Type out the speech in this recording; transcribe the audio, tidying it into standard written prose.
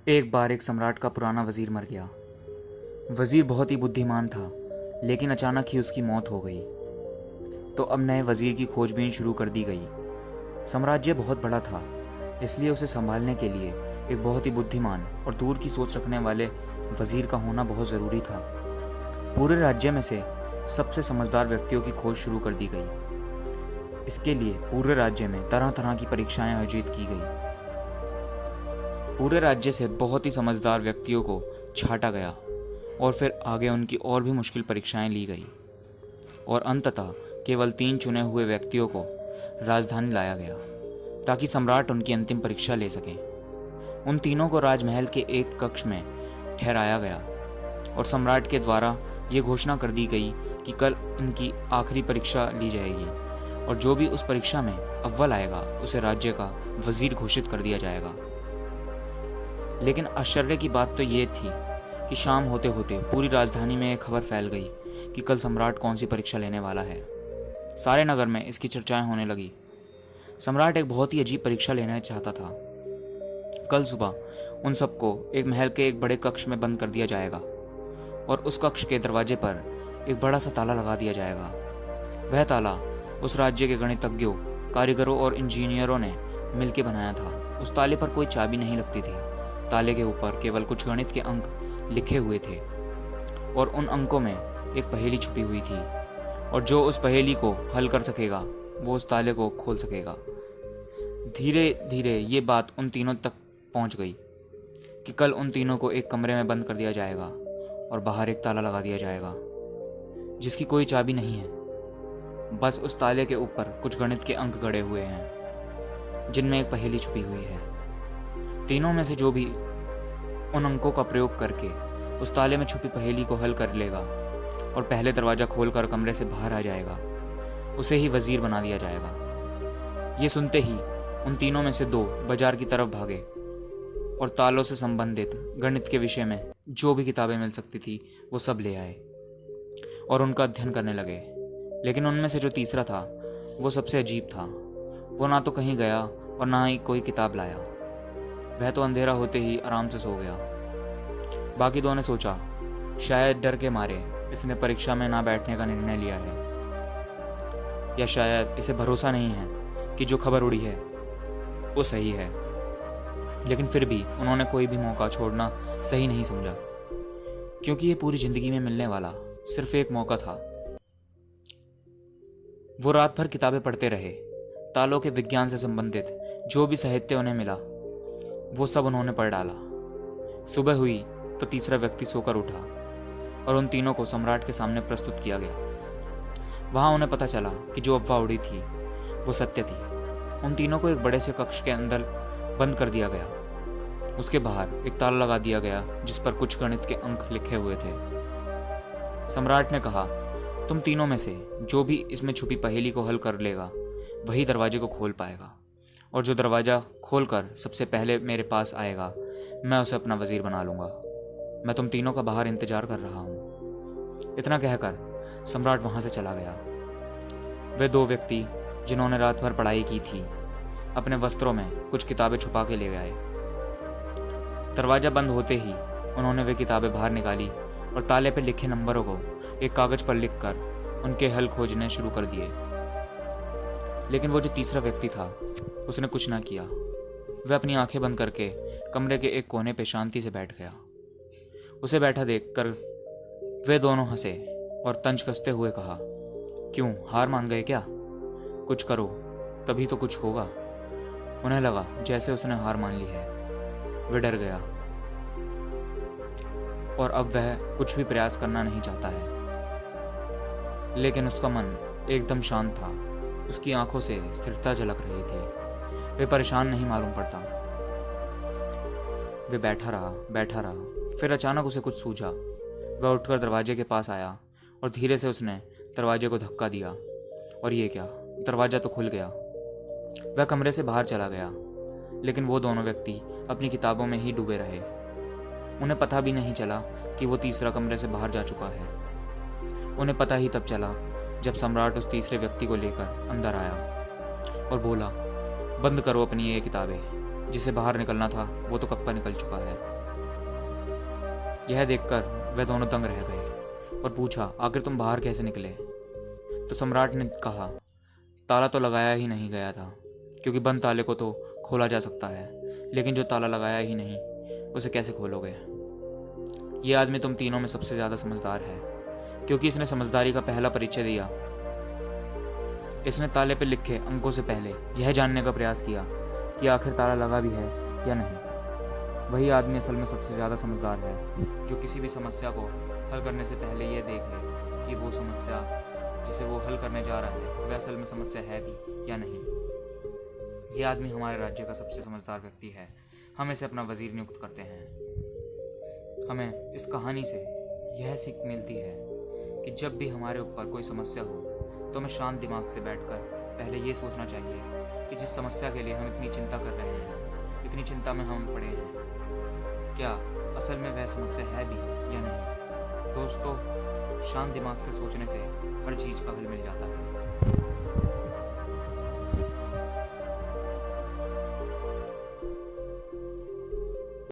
एक बार एक सम्राट का पुराना वजीर मर गया। वजीर बहुत ही बुद्धिमान था, लेकिन अचानक ही उसकी मौत हो गई। तो अब नए वजीर की खोजबीन शुरू कर दी गई। साम्राज्य बहुत बड़ा था, इसलिए उसे संभालने के लिए एक बहुत ही बुद्धिमान और दूर की सोच रखने वाले वजीर का होना बहुत ज़रूरी था। पूरे राज्य में से सबसे समझदार व्यक्तियों की खोज शुरू कर दी गई। इसके लिए पूरे राज्य में तरह तरह की परीक्षाएं आयोजित की गई। पूरे राज्य से बहुत ही समझदार व्यक्तियों को छांटा गया और फिर आगे उनकी और भी मुश्किल परीक्षाएं ली गई और अंततः केवल 3 चुने हुए व्यक्तियों को राजधानी लाया गया ताकि सम्राट उनकी अंतिम परीक्षा ले सकें। उन तीनों को राजमहल के एक कक्ष में ठहराया गया और सम्राट के द्वारा ये घोषणा कर दी गई कि कल इनकी आखिरी परीक्षा ली जाएगी और जो भी उस परीक्षा में अव्वल आएगा उसे राज्य का वजीर घोषित कर दिया जाएगा। लेकिन आश्चर्य की बात तो ये थी कि शाम होते होते पूरी राजधानी में एक खबर फैल गई कि कल सम्राट कौन सी परीक्षा लेने वाला है। सारे नगर में इसकी चर्चाएं होने लगी। सम्राट एक बहुत ही अजीब परीक्षा लेना चाहता था। कल सुबह उन सबको एक महल के एक बड़े कक्ष में बंद कर दिया जाएगा और उस कक्ष के दरवाजे पर एक बड़ा सा ताला लगा दिया जाएगा। वह ताला उस राज्य के गणितज्ञों, कारीगरों और इंजीनियरों ने मिलकर बनाया था। उस ताले पर कोई चाबी नहीं लगती थी। ताले के ऊपर केवल कुछ गणित के अंक लिखे हुए थे और उन अंकों में एक पहेली छुपी हुई थी और जो उस पहेली को हल कर सकेगा वो उस ताले को खोल सकेगा। धीरे धीरे ये बात उन तीनों तक पहुंच गई कि कल उन तीनों को एक कमरे में बंद कर दिया जाएगा और बाहर एक ताला लगा दिया जाएगा जिसकी कोई चाबी नहीं है। बस उस ताले के ऊपर कुछ गणित के अंक गड़े हुए हैं जिनमें एक पहेली छुपी हुई है। तीनों में से जो भी उन अंकों का प्रयोग करके उस ताले में छुपी पहेली को हल कर लेगा और पहले दरवाज़ा खोलकर कमरे से बाहर आ जाएगा, उसे ही वजीर बना दिया जाएगा। ये सुनते ही उन तीनों में से 2 बाजार की तरफ भागे और तालों से संबंधित गणित के विषय में जो भी किताबें मिल सकती थी वो सब ले आए और उनका अध्ययन करने लगे। लेकिन उनमें से जो तीसरा था वो सबसे अजीब था। वो ना तो कहीं गया और ना ही कोई किताब लाया। वह तो अंधेरा होते ही आराम से सो गया। बाकी 2 ने सोचा शायद डर के मारे इसने परीक्षा में ना बैठने का निर्णय लिया है, या शायद इसे भरोसा नहीं है कि जो खबर उड़ी है वो सही है। लेकिन फिर भी उन्होंने कोई भी मौका छोड़ना सही नहीं समझा, क्योंकि ये पूरी जिंदगी में मिलने वाला सिर्फ एक मौका था। वो रात भर किताबें पढ़ते रहे। तालों के विज्ञान से संबंधित जो भी साहित्य उन्हें मिला वो सब उन्होंने पढ़ डाला। सुबह हुई तो तीसरा व्यक्ति सोकर उठा और उन तीनों को सम्राट के सामने प्रस्तुत किया गया। वहां उन्हें पता चला कि जो अफवाह उड़ी थी वो सत्य थी। उन तीनों को एक बड़े से कक्ष के अंदर बंद कर दिया गया। उसके बाहर एक ताला लगा दिया गया जिस पर कुछ गणित के अंक लिखे हुए थे। सम्राट ने कहा, तुम तीनों में से जो भी इसमें छुपी पहेली को हल कर लेगा वही दरवाजे को खोल पाएगा, और जो दरवाज़ा खोलकर सबसे पहले मेरे पास आएगा मैं उसे अपना वजीर बना लूँगा। मैं तुम तीनों का बाहर इंतजार कर रहा हूँ। इतना कहकर सम्राट वहाँ से चला गया। वे 2 व्यक्ति जिन्होंने रात भर पढ़ाई की थी अपने वस्त्रों में कुछ किताबें छुपा के ले आए। दरवाज़ा बंद होते ही उन्होंने वे किताबें बाहर निकाली और ताले पर लिखे नंबरों को एक कागज़ पर लिखकर उनके हल खोजने शुरू कर दिए। लेकिन वो जो तीसरा व्यक्ति था उसने कुछ ना किया। वह अपनी आंखें बंद करके कमरे के एक कोने पे शांति से बैठ गया। उसे बैठा देखकर वे दोनों हंसे और तंज कसते हुए कहा, क्यों, हार मान गए क्या? कुछ करो तभी तो कुछ होगा। उन्हें लगा जैसे उसने हार मान ली है। वह डर गया और अब वह कुछ भी प्रयास करना नहीं चाहता है। लेकिन उसका मन एकदम शांत था। उसकी आंखों से स्थिरता झलक रही थी। वे परेशान नहीं मालूम पड़ता। वे बैठा रहा। फिर अचानक उसे कुछ सूझा। वह उठकर दरवाजे के पास आया और धीरे से उसने दरवाजे को धक्का दिया और ये क्या, दरवाज़ा तो खुल गया। वह कमरे से बाहर चला गया। लेकिन वो दोनों व्यक्ति अपनी किताबों में ही डूबे रहे। उन्हें पता भी नहीं चला कि वो तीसरा कमरे से बाहर जा चुका है। उन्हें पता ही तब चला जब सम्राट उस तीसरे व्यक्ति को लेकर अंदर आया और बोला, बंद करो अपनी ये किताबें जिसे बाहर निकलना था वो तो कब का निकल चुका है। यह देखकर वे दोनों दंग रह गए और पूछा, आखिर तुम बाहर कैसे निकले? तो सम्राट ने कहा, ताला तो लगाया ही नहीं गया था, क्योंकि बंद ताले को तो खोला जा सकता है, लेकिन जो ताला लगाया ही नहीं उसे कैसे खोलोगे? ये आदमी तुम तीनों में सबसे ज़्यादा समझदार है, क्योंकि इसने समझदारी का पहला परिचय दिया। इसने ताले पर लिखे अंकों से पहले यह जानने का प्रयास किया कि आखिर ताला लगा भी है या नहीं। वही आदमी असल में सबसे ज़्यादा समझदार है, जो किसी भी समस्या को हल करने से पहले यह देख ले कि वो समस्या जिसे वो हल करने जा रहा है वह असल में समस्या है भी या नहीं। यह आदमी हमारे राज्य का सबसे समझदार व्यक्ति है। हम इसे अपना वजीर नियुक्त करते हैं। हमें इस कहानी से यह सीख मिलती है कि जब भी हमारे ऊपर कोई समस्या हो तो हमें शांत दिमाग से बैठकर पहले ये सोचना चाहिए कि जिस समस्या के लिए हम इतनी चिंता कर रहे हैं, इतनी चिंता में हम पड़े हैं, क्या असल में वह समस्या है भी या नहीं। दोस्तों, शांत दिमाग से सोचने से हर चीज़ का हल मिल जाता है।